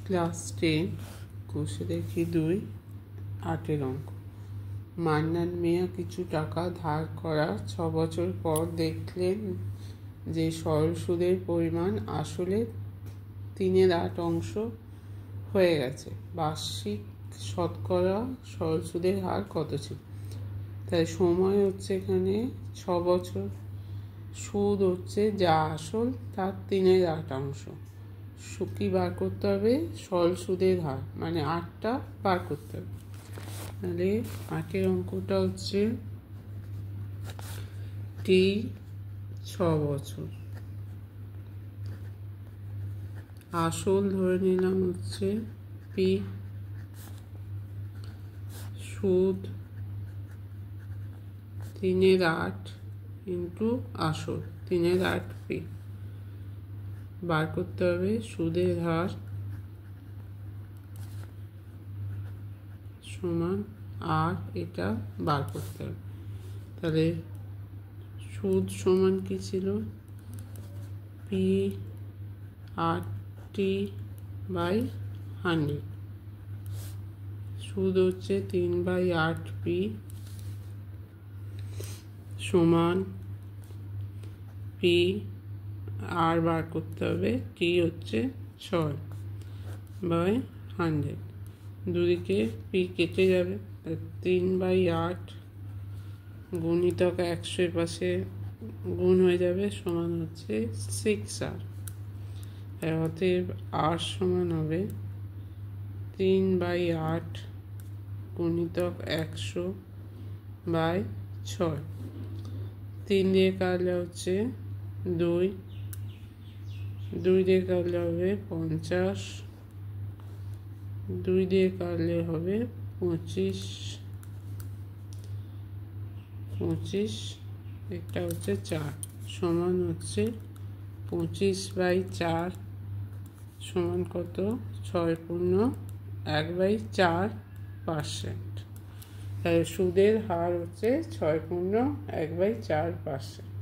Class 10 কোষে দেখি 2 8 অঙ্ক। মান্নান মিয়া কিছু টাকা ধার করা 6 বছর পর দেখলেন যে সরল সুদের পরিমাণ আসলে 3/8 হয়ে গেছে। বার্ষিক শতকরা সরল সুদের হার কত ছিল? তাই সময় হচ্ছে এখানে 6 বছর, সুদ হচ্ছে যা আসল তার 3/8। কি বার করতে হবে? সরল সুদের হার মানে 8টা বার করতে হবে। তাহলে 8 অঙ্কটা হচ্ছে টি 6 বছর, আসল ধরে নিলাম হচ্ছে পি, সুদ 3/8 ইন্টু আসল 3/8 পি। বার করতে হবে সুদের হার সমান, আর এটা বার করতে হবে। তাহলে সুদ সমান কি ছিল? P R T by 100। সুদ হচ্ছে 3/8 পি সমান পি, আর বার করতে হবে টি হচ্ছে 6/100। দুদিকে পি কেটে যাবে, 3/8 গুণিতক 100 পাশে গুণ হয়ে যাবে, সমান হচ্ছে 6R। অতএব আর সমান হবে 3/8 গুণিতক 100/6। 3 দিয়ে কাটলে হচ্ছে 2, 2 দিয়ে কাটলে হবে 50, 2 দিয়ে কাটলে হবে 25, এটা হচ্ছে 4, সমান হচ্ছে 25/4 সমান কত? 6.1/4%। তাহলে সুদের হার হচ্ছে 6.1/4%।